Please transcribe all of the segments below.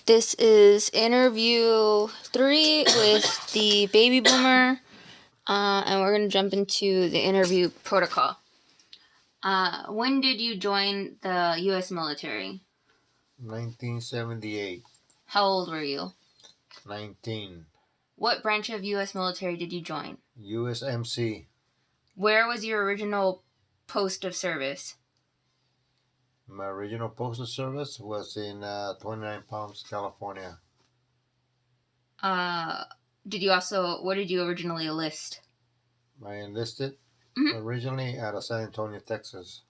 This is interview 3 with the baby boomer, and we're going to jump into the interview protocol. When did you join the U.S. military? 1978. How old were you? 19. What branch of U.S. military did you join? USMC. Where was your original post of service? My original postal service was in 29 Palms, California. Where did you originally enlist? I enlisted originally out of San Antonio, Texas.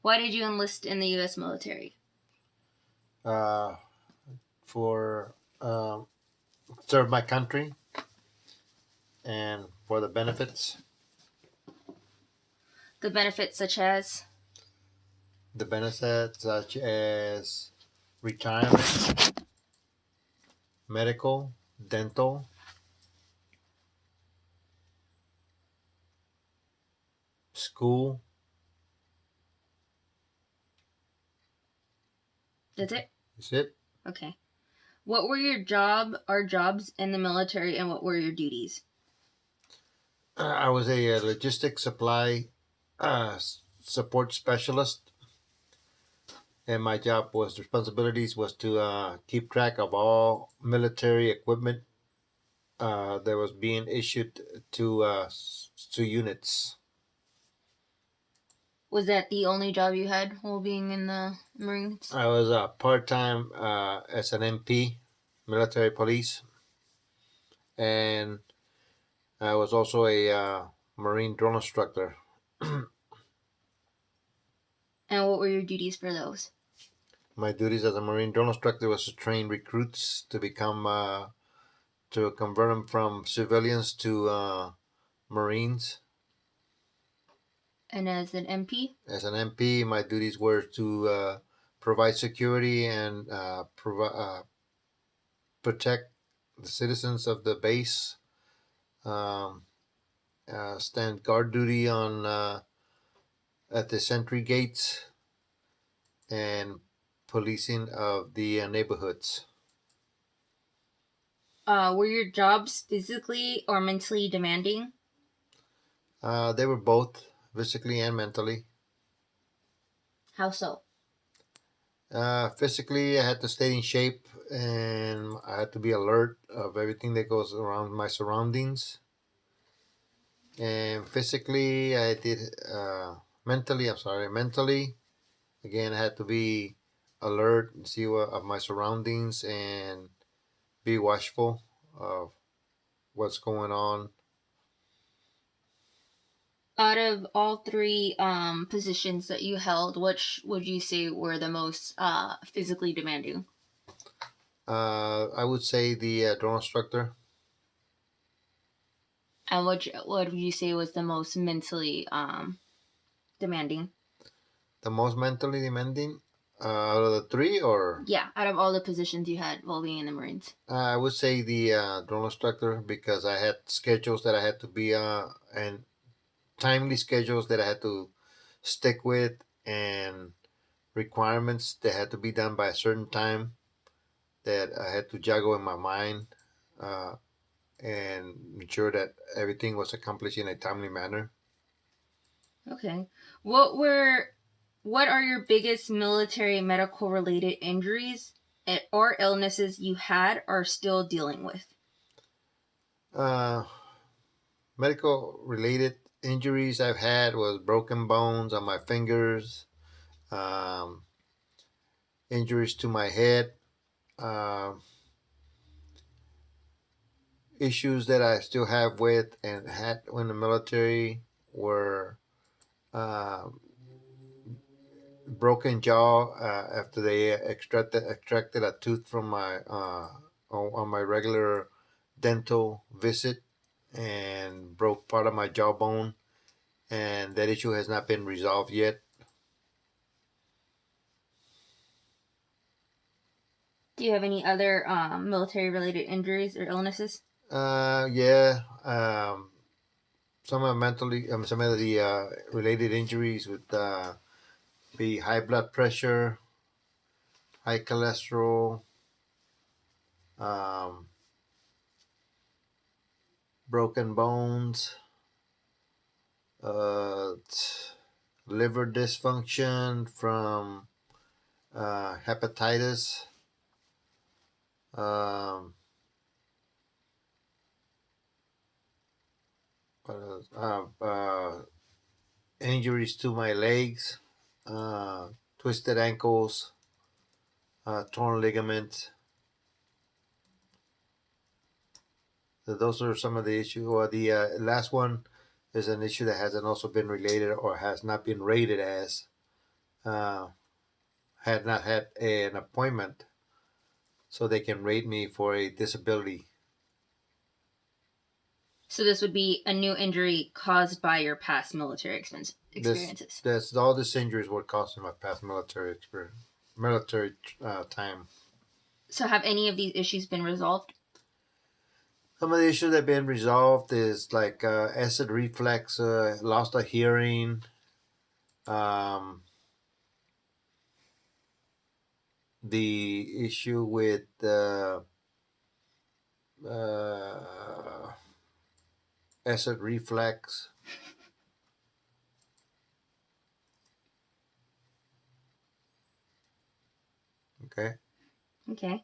Why did you enlist in the U.S. military? For serve my country and for the benefits. The benefits such as? The benefits such as retirement, medical, dental, school. That's it? That's it. Okay. What were your jobs in the military, and what were your duties? I was a logistics supply support specialist, and my responsibilities was to keep track of all military equipment that was being issued to units. Was that the only job you had while being in the Marines? I was part-time as an MP, military police, and I was also a Marine drone instructor. And what were your duties for those? My duties as a Marine drone instructor was to train recruits to become to convert them from civilians to Marines. And as an MP? As an MP, my duties were to provide security and protect the citizens of the base, stand guard duty on at the sentry gates, and policing of the neighborhoods. Were your jobs physically or mentally demanding? They were both physically and mentally. How so? Physically, I had to stay in shape and I had to be alert of everything that goes around my surroundings. And physically, I did mentally. Again, I had to be alert and see of my surroundings and be watchful of what's going on. Out of all 3 positions that you held, which would you say were the most physically demanding? I would say the drone instructor. And what would you say was the most mentally demanding? The most mentally demanding out of the 3, or? Yeah, out of all the positions you had while being in the Marines. I would say the drone instructor, because I had schedules that I had to be and timely schedules that I had to stick with, and requirements that had to be done by a certain time that I had to juggle in my mind and ensure that everything was accomplished in a timely manner. Okay. What are your biggest military medical related injuries or illnesses you had or still dealing with? Medical related injuries I've had was broken bones on my fingers, injuries to my head, issues that I still have with and had when the military were broken jaw after they extracted a tooth from my on my regular dental visit and broke part of my jawbone, and that issue has not been resolved yet. Do you have any other military related injuries or illnesses? Yeah. Some of the related injuries would be high blood pressure, high cholesterol, um, broken bones, liver dysfunction from hepatitis, um, injuries to my legs, twisted ankles, torn ligaments. Those are some of the issues. Or the last one is an issue that hasn't also been related or has not been rated as uh, had not had an appointment, so they can rate me for a disability. So this would be a new injury caused by your past military experiences. That's all. These injuries were caused in my past military experience, military time. So have any of these issues been resolved? Some of the issues that have been resolved is like acid reflux, lost of hearing, um, the issue with uh, acid reflux. Okay. Okay.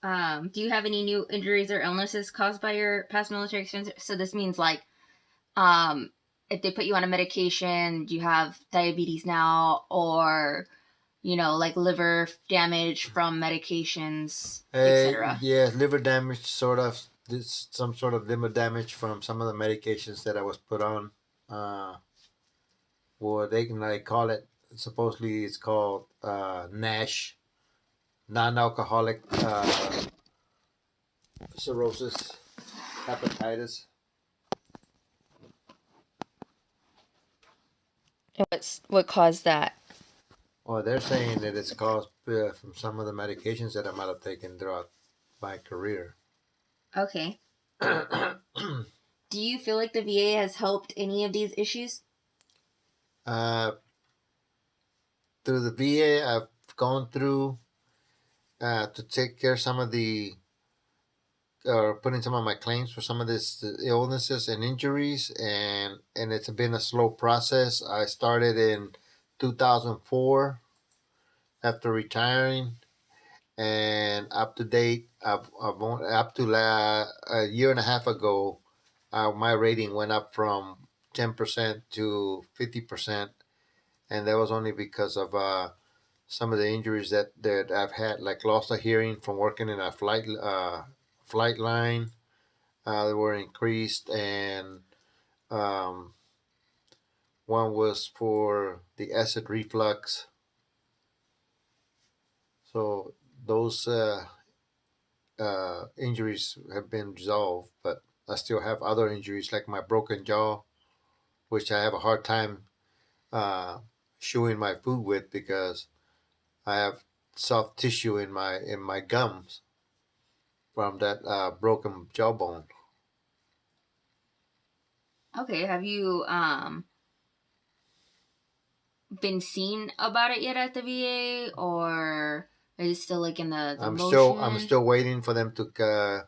Do you have any new injuries or illnesses caused by your past military experience? So this means like, if they put you on a medication, do you have diabetes now, or like liver damage from medications, etc.? Yeah, liver damage, sort of. This some sort of liver damage from some of the medications that I was put on. Well, they can like call it. Supposedly, it's called NASH, non-alcoholic cirrhosis, hepatitis. What caused that? Well, they're saying that it's caused from some of the medications that I might have taken throughout my career. Okay. Do you feel like the VA has helped any of these issues? Through the VA, I've gone through to take care of some of the or put in some of my claims for some of these illnesses and injuries, and it's been a slow process. I started in 2004 after retiring, and up to date, I've up to a year and a half ago, my rating went up from 10% to 50%, and that was only because of some of the injuries that I've had, like loss of hearing from working in a flight line. They were increased, and um, one was for the acid reflux. So those injuries have been resolved, but I still have other injuries like my broken jaw, which I have a hard time uh, chewing my food with because I have soft tissue in my gums from that broken jawbone. Okay. Have you been seen about it yet at the VA, or is it still like in the I'm still waiting for them to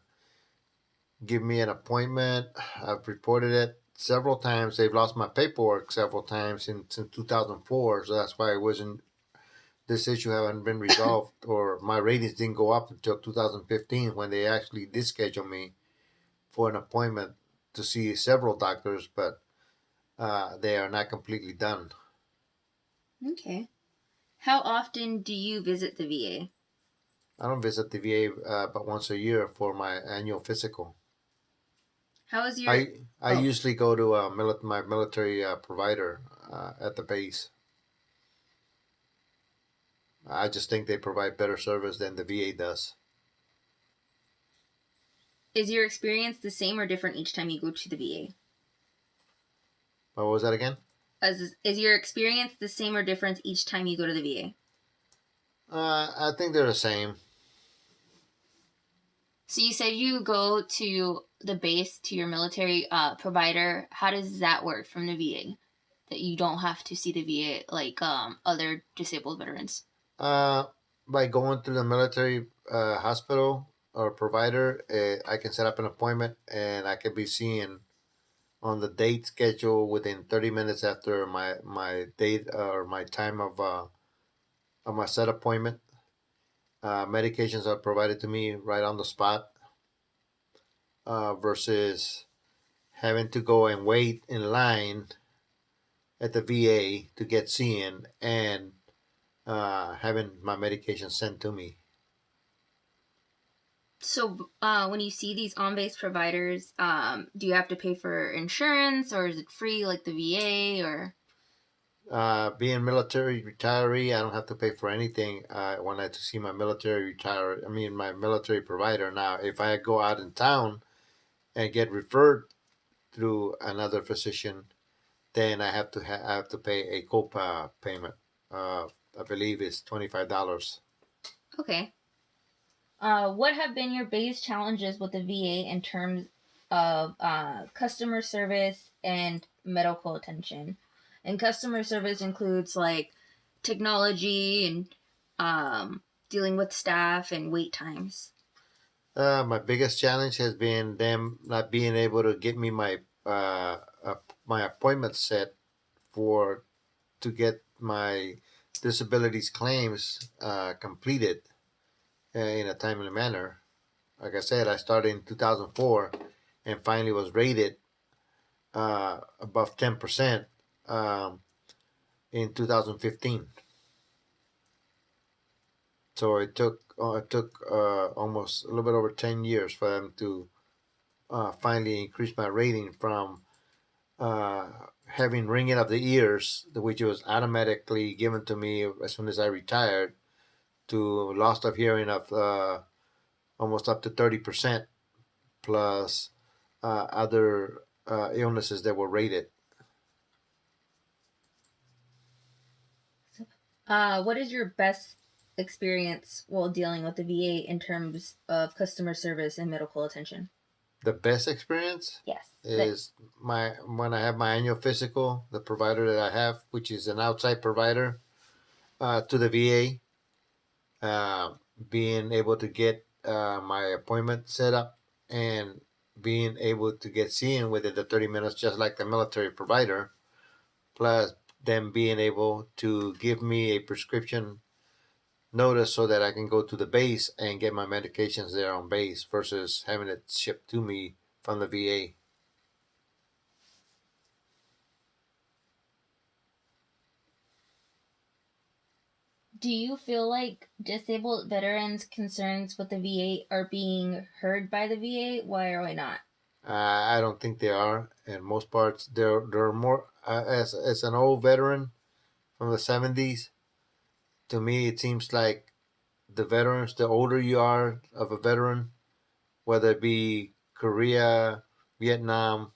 give me an appointment. I've reported it several times. They've lost my paperwork several times since 2004, so that's why it wasn't. This issue haven't been resolved, or my ratings didn't go up until 2015 when they actually did schedule me for an appointment to see several doctors, but they are not completely done. Okay. How often do you visit the VA? I don't visit the VA but once a year for my annual physical. How is your I usually go to my military provider at the base. I just think they provide better service than the VA does. Is your experience the same or different each time you go to the VA? What was that again? Is your experience the same or different each time you go to the VA? I think they're the same. So you said you go to the base to your military provider. How does that work from the VA? That you don't have to see the VA like other disabled veterans? By going to the military hospital, or provider, I can set up an appointment and I can be seen on the date schedule within 30 minutes after my date or my time of my set appointment. Medications are provided to me right on the spot, versus having to go and wait in line at the VA to get seen and having my medication sent to me. So, when you see these on-base providers, do you have to pay for insurance, or is it free, like the VA, or? Being military retiree, I don't have to pay for anything when I to see my my military provider. Now, if I go out in town and get referred through another physician, then I have to pay a COPA payment. I believe it's $25. Okay. What have been your biggest challenges with the VA in terms of customer service and medical attention? And customer service includes like technology and dealing with staff and wait times. My biggest challenge has been them not being able to get me my appointment set for to get my disabilities claims completed in a timely manner. Like I said, I started in 2004 and finally was rated above 10% in 2015. So it took almost a little bit over 10 years for them to finally increase my rating from having ringing of the ears, which was automatically given to me as soon as I retired, to loss of hearing of almost up to 30%, plus other illnesses that were rated. What is your best experience while dealing with the VA in terms of customer service and medical attention? The best experience Yes. is my when I have my annual physical, the provider that I have, which is an outside provider to the VA, being able to get my appointment set up and being able to get seen within the 30 minutes, just like the military provider, plus them being able to give me a prescription notice so that I can go to the base and get my medications there on base versus having it shipped to me from the VA. Do you feel like disabled veterans' concerns with the VA are being heard by the VA? Why or why not? I don't think they are. In most parts, they're more as an old veteran from the 70s. To me, it seems like the veterans, the older you are of a veteran, whether it be Korea, Vietnam,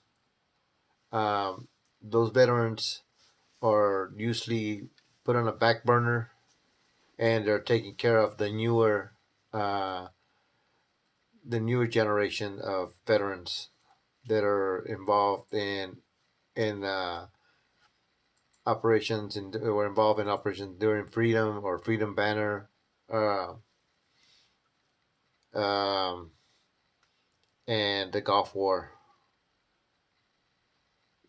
um, those veterans are usually put on a back burner, and they're taking care of uh, the newer generation of veterans that are involved in operations and were involved in operations during Freedom or Freedom Banner, uh, um, and the Gulf War.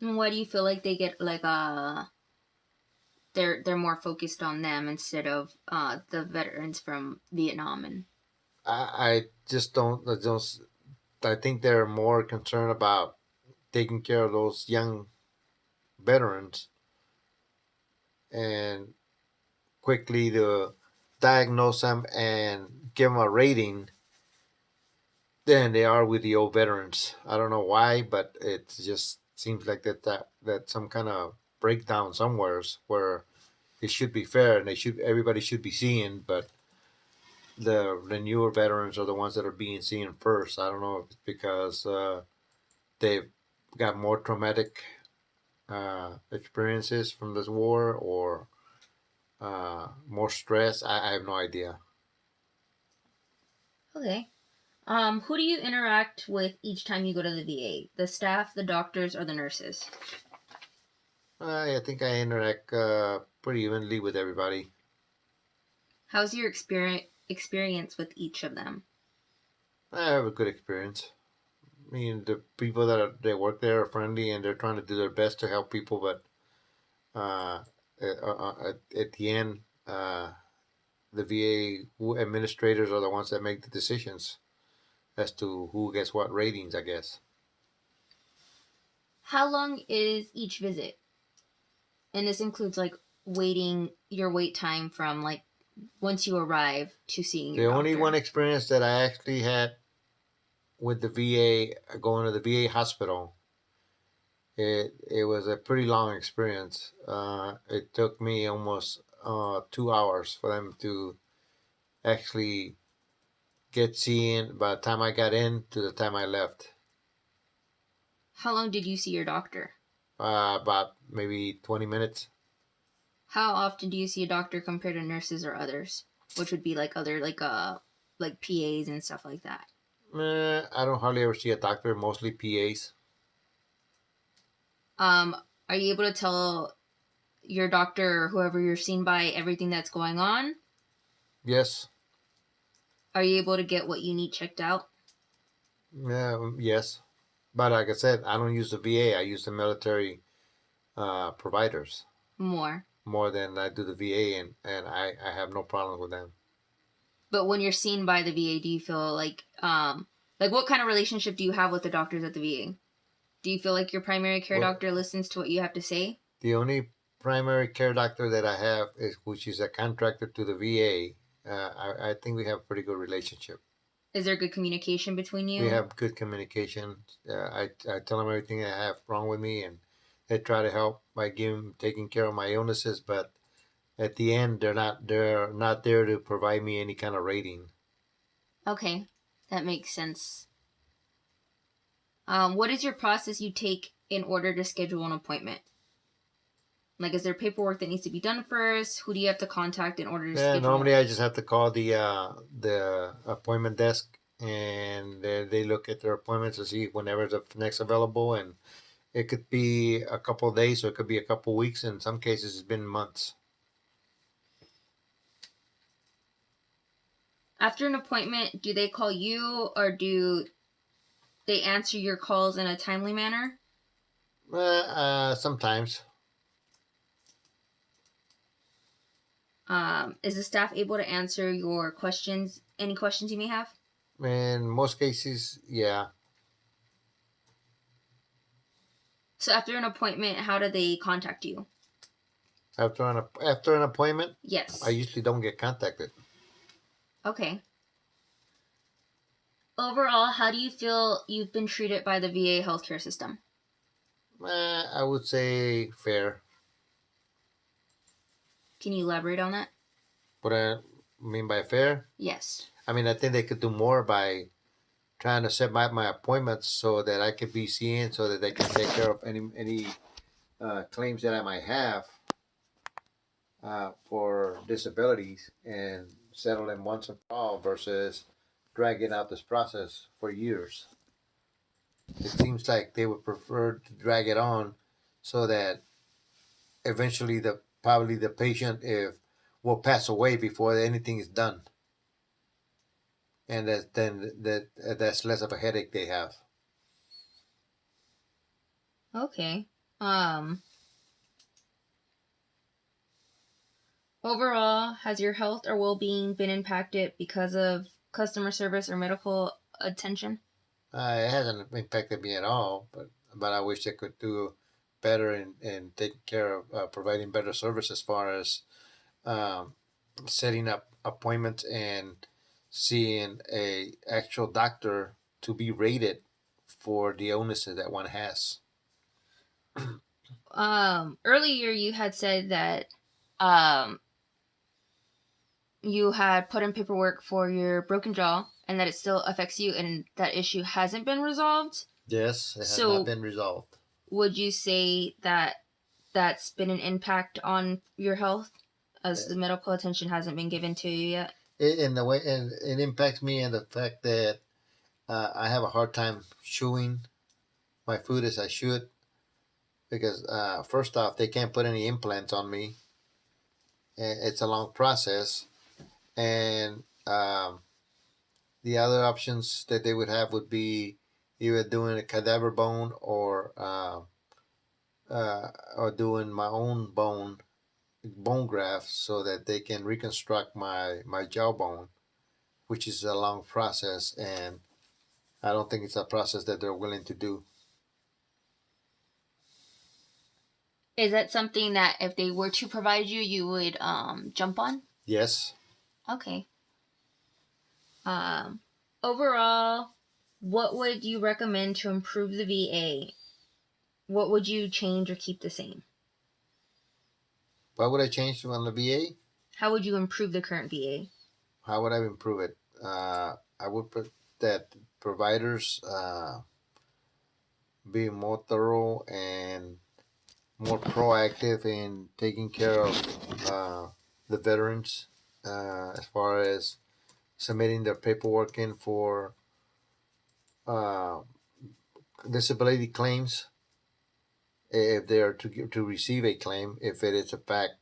And why do you feel like they get like they're more focused on them instead of the veterans from Vietnam? And I just don't. I think they're more concerned about taking care of those young veterans and quickly to diagnose them and give them a rating than they are with the old veterans. I don't know why, but it just seems like that some kind of breakdown somewheres where it should be fair and everybody should be seeing, but the newer veterans are the ones that are being seen first. I don't know if it's because they've got more traumatic experiences from this war or more stress. I have no idea. okay. Who do you interact with each time you go to the VA? The staff, the doctors, or the nurses? I think I interact pretty evenly with everybody. How's your experience with each of them? I have a good experience. I mean, the people they work there are friendly and they're trying to do their best to help people, but uh, at the end, the VA administrators are the ones that make the decisions as to who gets what ratings, I guess. How long is each visit? And this includes like waiting your wait time from like once you arrive to seeing The your only doctor. one experience that I actually had with the VA, going to the VA hospital, it was a pretty long experience. It took me almost 2 hours for them to actually get seen by the time I got in to the time I left. How long did you see your doctor? About maybe 20 minutes. How often do you see a doctor compared to nurses or others? Which would be like other like PAs and stuff like that. I don't hardly ever see a doctor, mostly PAs. Um, are you able to tell your doctor or whoever you're seen by everything that's going on? Yes. Are you able to get what you need checked out? Yes. But like I said, I don't use the VA. I use the military providers More. more than I do the VA, and I have no problem with them. But when you're seen by the VA, do you feel like what kind of relationship do you have with the doctors at the VA? Do you feel like your primary care Well, doctor listens to what you have to say? the only primary care doctor that I have is which is a contractor to the VA. I think we have a pretty good relationship. Is there good communication between We you? have good communication. I tell them everything I have wrong with me, and they try to help by taking care of my illnesses. But at the end, they're not there to provide me any kind of rating. Okay, that makes sense. What is your process you take in order to schedule an appointment? Like, is there paperwork that needs to be done first? Who do you have to contact in order to Yeah, schedule? normally I just have to call the appointment desk, and they look at their appointments to see whenever the next available, and it could be a couple of days or it could be a couple of weeks. In some cases, it's been months. After an appointment, do they call you or do they answer your calls in a timely manner? Sometimes. Is the staff able to answer your questions, any questions you may have? In most cases, yeah. So after an appointment, how do they contact you? After an appointment, I Yes. usually don't get contacted. Okay. Overall, how do you feel you've been treated by the VA healthcare system? I would say fair. Can you elaborate on that? What I mean by fair, Yes. I mean I think they could do more by trying to set my appointments so that I could be seen, so that they can take care of any claims that I might have for disabilities and settle them once and for all versus dragging out this process for years. It seems like they would prefer to drag it on so that eventually the patient if will pass away before anything is done, and that's less of a headache they have. Okay. Overall, has your health or well-being been impacted because of customer service or medical attention? It hasn't impacted me at all, but I wish they could do better in taking care of providing better service as far as um, setting up appointments and seeing a actual doctor to be rated for the illnesses that one has. Earlier you had said that um you had put in paperwork for your broken jaw and that it still affects you and that issue hasn't been resolved. Yes, it has not So been resolved. would you say that that's been an impact on your health as the medical attention hasn't been given to you yet? In the way, and it impacts me in the fact that I have a hard time chewing my food as I should because first off, they can't put any implants on me. It's a long process, and the other options that they would have would be either doing a cadaver bone or doing my own bone graft so that they can reconstruct my jawbone, which is a long process, and I don't think it's a process that they're willing to do. Is that something that if they were to provide you, you would jump on? Yes. Okay. Overall, what would you recommend to improve the VA? What would you change or keep the same? What would I change on the VA? How would you improve the current VA? How would I improve it? I would put that providers be more thorough and more proactive in taking care of the veterans as far as submitting their paperwork in for uh, disability claims if they are to receive a claim, if it is a fact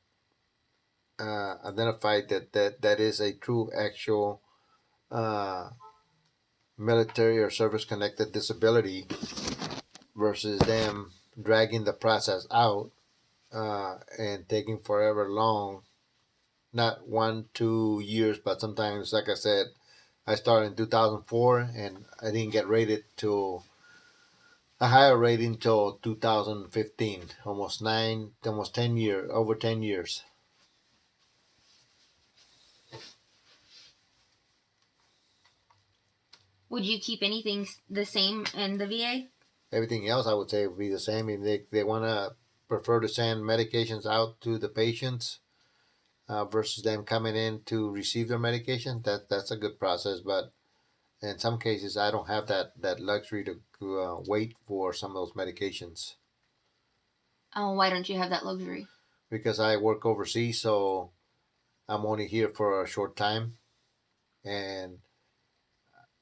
identified that is a true actual uh, military or service connected disability versus them dragging the process out and taking forever long, not 1 2 years, but sometimes, like I said, I started in 2004 and I didn't get rated till a higher rating till 2015, almost 10 years, over 10 years. Would you keep anything the same in the VA? Everything else I would say would be the same. If they want to prefer to send medications out to the patients versus them coming in to receive their medication, that's a good process. But in some cases, I don't have that luxury to wait for some of those medications Oh, why don't you have that luxury? because I work overseas, so I'm only here for a short time, and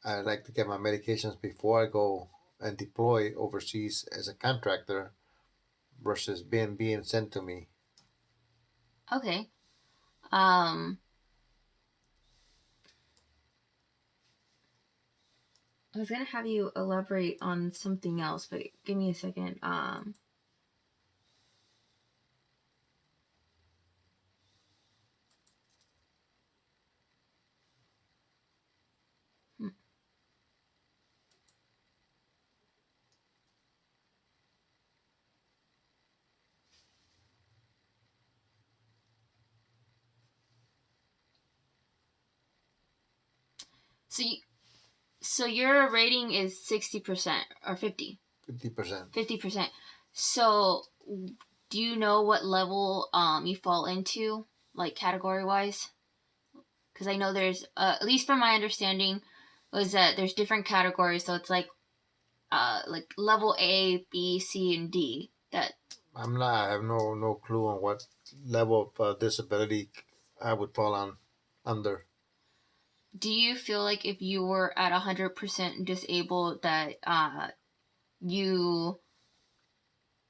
I like to get my medications before I go and deploy overseas as a contractor versus being sent to me. Okay. Um, I was gonna have you elaborate on something else, but give me a second. Hmm. So, so your rating is 60% or 50? 50%. 50%. So, do you know what level you fall into, like category wise? Because I know there's, at least from my understanding, was that there's different categories. So it's like level A, B, C, and D. That I'm not. I have no clue on what level of disability I would fall on under. do you feel like if you were at 100% disabled that you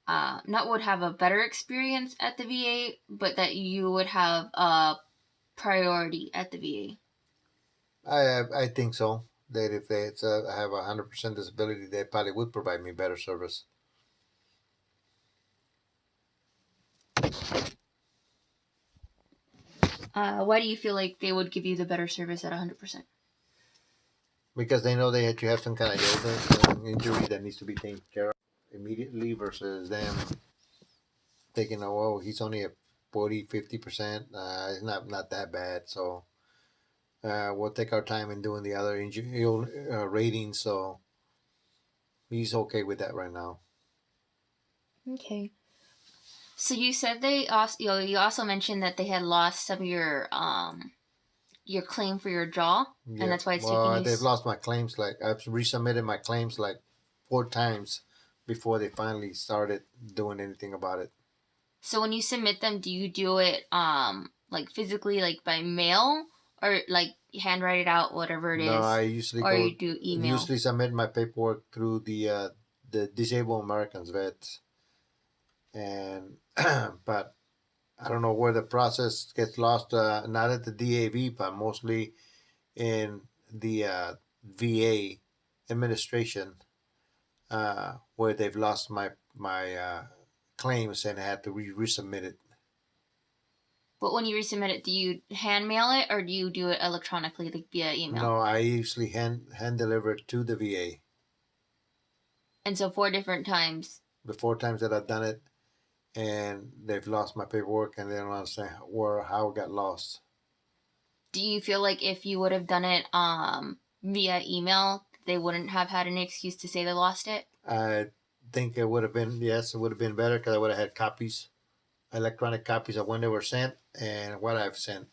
not would have a better experience at the VA, but that you would have a priority at the VA? I think so. That if they have 100% disability, they probably would provide me better service Why do you feel like they would give you the better service at 100%? because they know you have some kind of illness, an injury that needs to be taken care of immediately versus them thinking, oh, well, he's only at 40 50%. It's not that bad, so we'll take our time in doing the other injury ratings. So he's okay with that right now. Okay. So you said they also you also mentioned that they had lost some of your claim for your jaw, Yeah. and that's why it's Well, taking you. they've lost my claims. Like I've resubmitted my claims like 4 times before they finally started doing anything about it. So when you submit them, do you do it like physically, like by mail, or like handwrite it out, whatever it No, is, I usually or go you do email? usually submit my paperwork through the Disabled Americans Vets, and but I don't know where the process gets lost. Not at the DAV, but mostly in the VA administration where they've lost my claims and I had to resubmit it. But when you resubmit it, do you hand mail it or do you do it electronically, like via email? No, I usually hand deliver it to the VA. And so 4 different times. The 4 times that I've done it, and they've lost my paperwork, and they don't understand how it got lost. Do you feel like if you would have done it via email, they wouldn't have had an excuse to say they lost it? I think it would have been, yes, it would have been better because I would have had copies, electronic copies of when they were sent and what I've sent.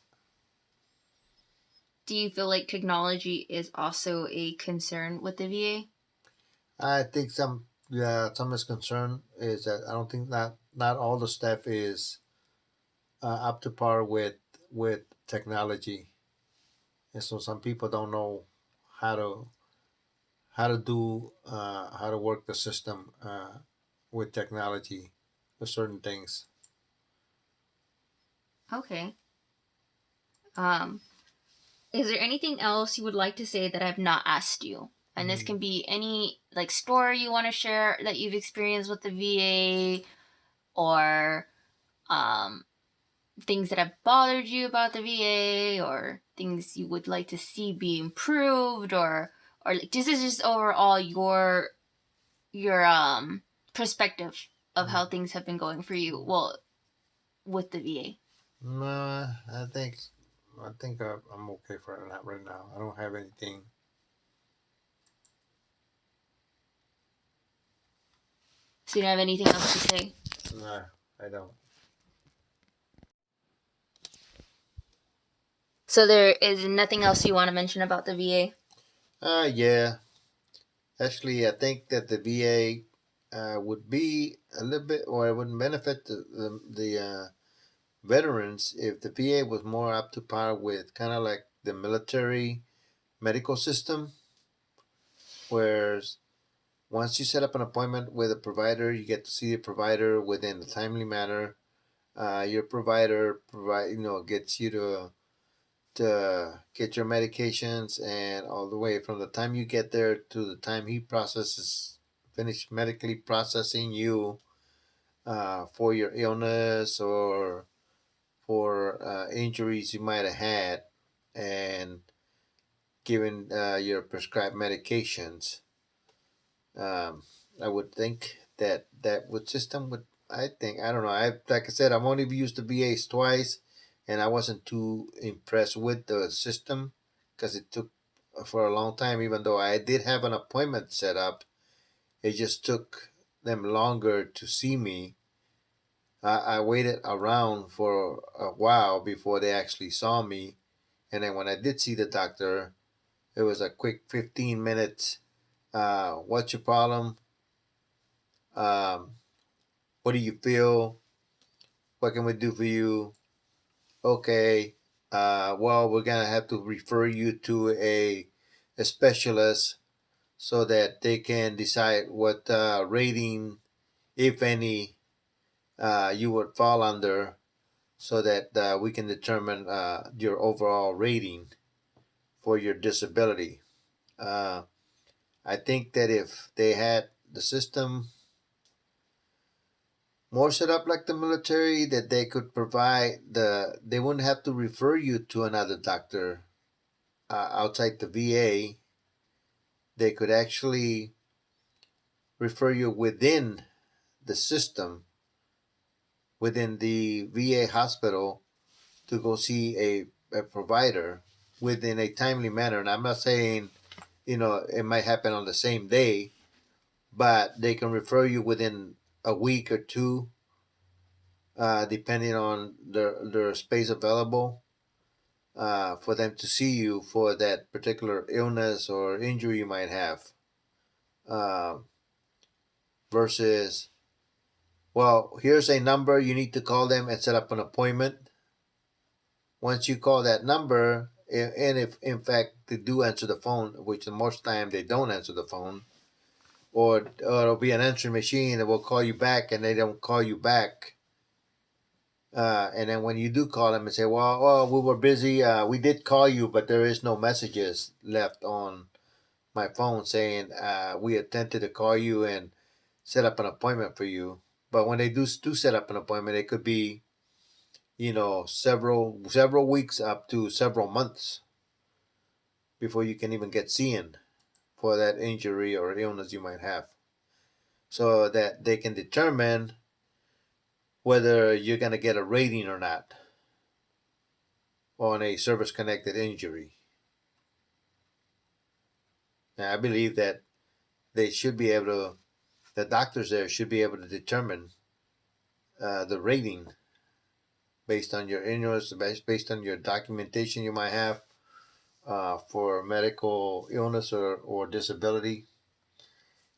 Do you feel like technology is also a concern with the VA? I think some misconcern is that I don't think not all the staff is up to par with technology, and so some people don't know how to how to work the system with technology with certain things. Okay. Is there anything else you would like to say that I've not asked you? And this can be any like story you want to share that you've experienced with the VA, or things that have bothered you about the VA, or things you would like to see be improved, or like this is just overall your perspective of how things have been going for you. Well, with the VA. No, I think I'm okay for that right now. I don't have anything. So you don't have anything else to say? No, I don't. So there is nothing else you want to mention about the VA? Yeah. Actually, I think that the VA would be a little bit, or it would benefit the veterans if the VA was more up to par with kind of like the military medical system, where once you set up an appointment with a provider, you get to see the provider within a timely manner. Your provider gets you to get your medications, and all the way from the time you get there to the time he finish medically processing you for your illness or for injuries you might have had, and given your prescribed medications. I would think that system would. I don't know. Like I said, I've only used the VAs twice, and I wasn't too impressed with the system because it took for a long time. Even though I did have an appointment set up, it just took them longer to see me. I waited around for a while before they actually saw me, and then when I did see the doctor, it was a quick 15 minutes. What's your problem? Um, what do you feel? What can we do for you? Okay. Well, we're gonna have to refer you to a specialist so that they can decide what rating, if any, you would fall under, so that we can determine your overall rating for your disability. Uh, I think that if they had the system more set up like the military, that they could provide they wouldn't have to refer you to another doctor outside the VA. They could actually refer you within the system, within the VA hospital, to go see a provider within a timely manner. And I'm not saying, it might happen on the same day, but they can refer you within a week or two, depending on their space available, for them to see you for that particular illness or injury you might have. Uh, Versus, well, here's a number, you need to call them and set up an appointment. Once you call that number, and if in fact they do answer the phone, which most time they don't answer the phone, or it'll be an answering machine that will call you back and they don't call you back, And then when you do call them and say, well, oh, we were busy, we did call you, but there is no messages left on my phone saying we attempted to call you and set up an appointment for you. But when they do set up an appointment, it could be, several weeks up to several months before you can even get seen for that injury or illness you might have, so that they can determine whether you're going to get a rating or not on a service connected injury. And I believe that they should be able to, the doctors there should be able to determine the rating based on your illness, based on your documentation you might have for medical illness or disability,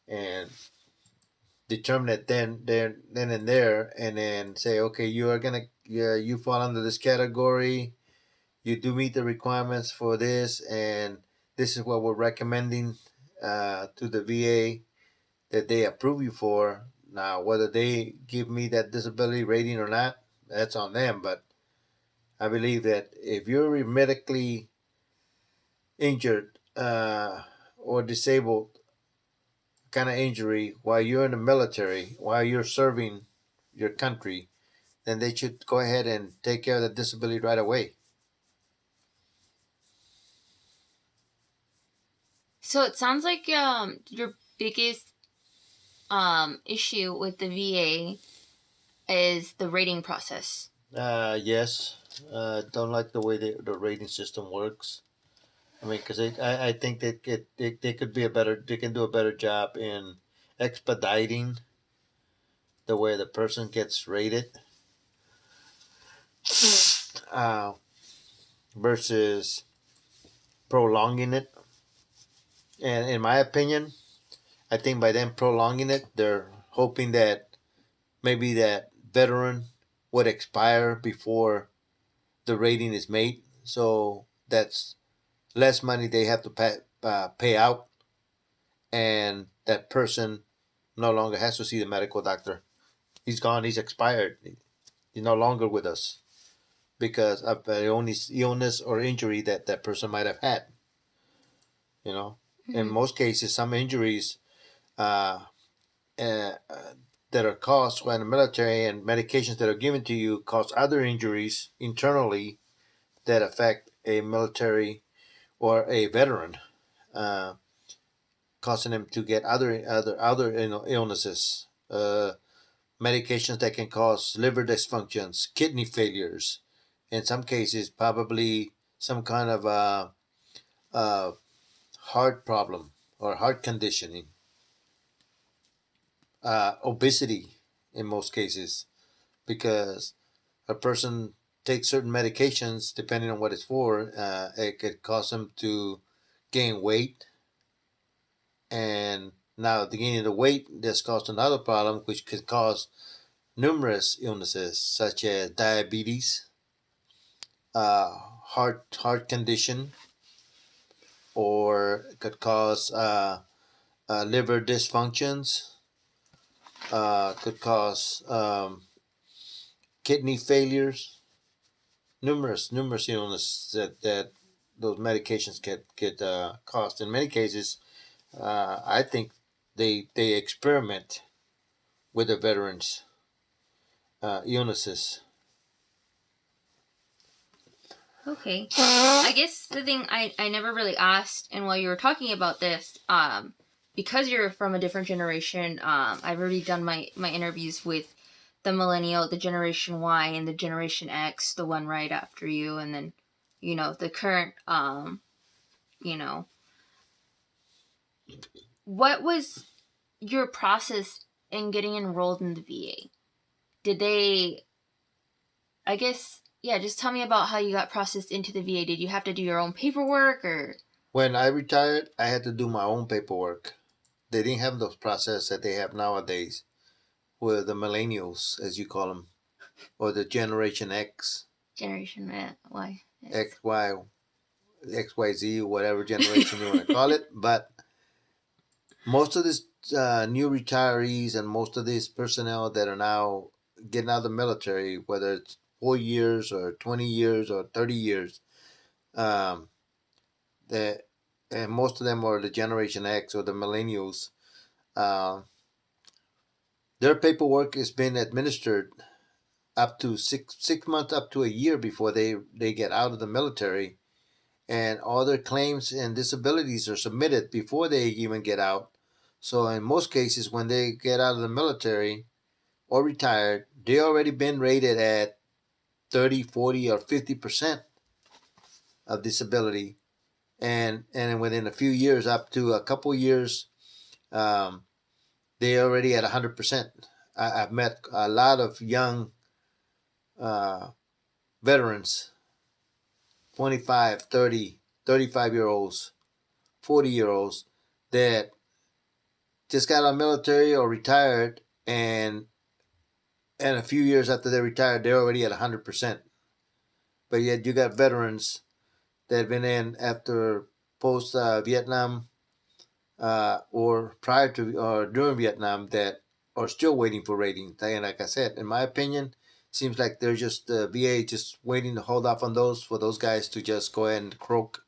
and determine it then and there, and then say, okay, you fall under this category, you do meet the requirements for this, and this is what we're recommending to the VA that they approve you for. Now, whether they give me that disability rating or not, that's on them. But I believe that if you're medically injured or disabled kind of injury while you're in the military, while you're serving your country, then they should go ahead and take care of the disability right away. So it sounds like your biggest issue with the VA is the rating process. Yes. Don't like the way the rating system works. I mean, because I think they could be they can do a better job in expediting the way the person gets rated uh, versus prolonging it. And in my opinion, I think by them prolonging it, they're hoping that maybe that veteran would expire before the rating is made. So that's less money they have to pay out, and that person no longer has to see the medical doctor. He's gone. He's expired. He's no longer with us because of the only illness or injury that that person might have had. You know, in most cases, some injuries uh, uh, that are caused when the military and medications that are given to you cause other injuries internally that affect a military or a veteran, uh, causing them to get other illnesses, medications that can cause liver dysfunctions, kidney failures, in some cases probably some kind of uh, heart problem or heart conditioning, obesity in most cases, because a person takes certain medications depending on what it's for. It could cause them to gain weight, and now the gaining the weight that's caused another problem, which could cause numerous illnesses such as diabetes, heart condition, or could cause liver dysfunctions, could cause kidney failures, numerous illnesses that those medications could cause. In many cases, I think they experiment with the veterans' illnesses. Okay. I guess the thing I never really asked, and while you were talking about this, because you're from a different generation, I've already done my interviews with the millennial, the Generation Y, and the Generation X, the one right after you, and then, the current, what was your process in getting enrolled in the VA? Did they, I guess, yeah, just tell me about how you got processed into the VA. Did you have to do your own paperwork or? When I retired, I had to do my own paperwork. They didn't have those processes that they have nowadays with the millennials, as you call them, or the Generation X, Generation Y. X, Y, XYZ, whatever generation you want to call it. But most of these new retirees and most of these personnel that are now getting out of the military, whether it's 4 years or 20 years or 30 years. Um, that and most of them are the Generation X or the millennials. Uh, their paperwork is being administered up to 6 months up to a year before they get out of the military, and all their claims and disabilities are submitted before they even get out. So in most cases, when they get out of the military or retired, they already been rated at 30, 40, or 50% of disability, and within a few years, up to a couple years, um, they're already at 100%. I've met a lot of young uh, veterans, 25, 30, 35 year olds, 40 year olds that just got out of the military or retired, and a few years after they retired, they're already at 100%. But yet you got veterans that have been in after post Vietnam or prior to or during Vietnam that are still waiting for ratings. And like I said, in my opinion, seems like they're just the VA just waiting to hold off on those for those guys to just go ahead and croak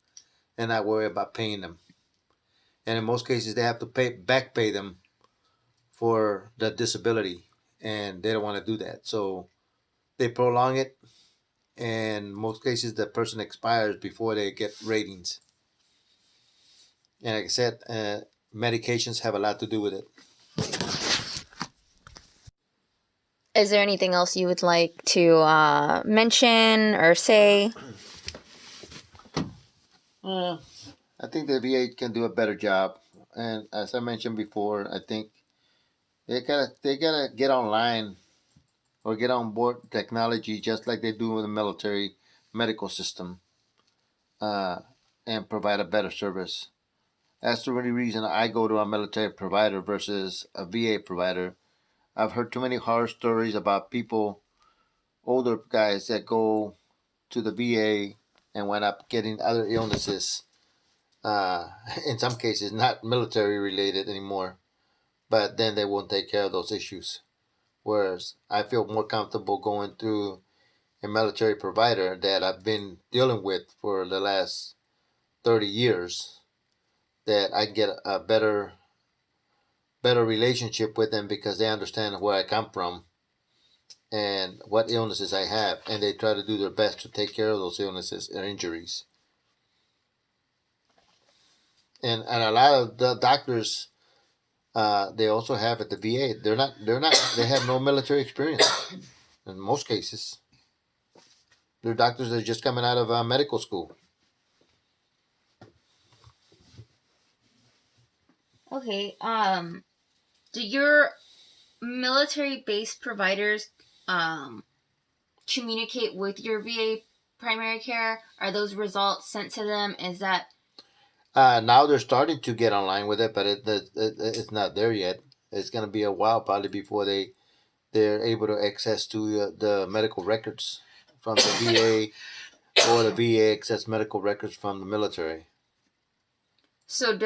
and not worry about paying them. And in most cases, they have to back pay them for the disability, and they don't want to do that. So they prolong it, and in most cases, the person expires before they get ratings. And like I said, medications have a lot to do with it. Is there anything else you would like to mention or say? I think the VA can do a better job, and as I mentioned before, I think they gotta get online or get on board technology just like they do with the military medical system, uh, and provide a better service. That's the only reason I go to a military provider versus a VA provider. I've heard too many horror stories about people, older guys that go to the VA and wind up getting other illnesses. Uh, in some cases, not military related anymore, but then they won't take care of those issues. Whereas I feel more comfortable going through a military provider that I've been dealing with for the last 30 years, that I get a better relationship with them because they understand where I come from and what illnesses I have, and they try to do their best to take care of those illnesses or injuries. And a lot of the doctors, they also have at the VA. They have no military experience in most cases. They're doctors that are just coming out of medical school. Okay. Do your military-based providers communicate with your VA primary care? Are those results sent to them? Is that Now they're starting to get online with it, but it's not there yet. It's going to be a while probably before they're able to access to the medical records from the VA, or the VA access medical records from the military. so?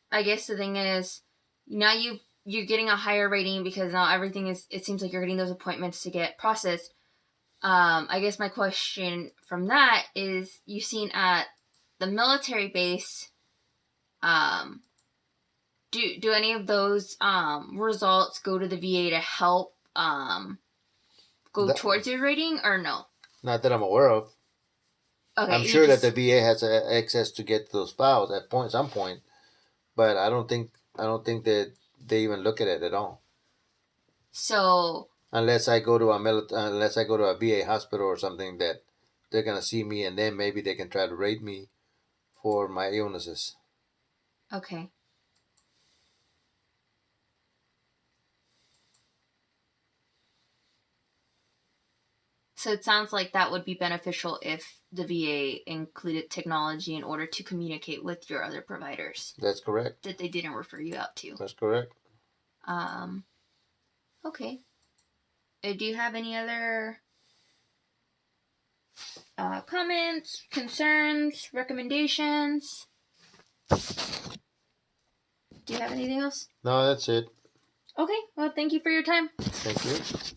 I guess the thing is, now you're getting a higher rating because now everything is. It seems like you're getting those appointments to get processed. I guess my question from that is, you've seen at the military base, do any of those results go to the VA to help go towards your rating, or no? Not that I'm aware of. Okay, I'm sure that the VA has access to get those files at some point, but I don't think that they even look at it at all. So unless I go to a VA hospital or something, that they're gonna see me, and then maybe they can try to rate me for my illnesses. Okay. So it sounds like that would be beneficial if the VA included technology in order to communicate with your other providers. That's correct. That they didn't refer you out to. That's correct. Okay. Do you have any other comments, concerns, recommendations? Do you have anything else? No, that's it. Okay. Well, thank you for your time. Thank you.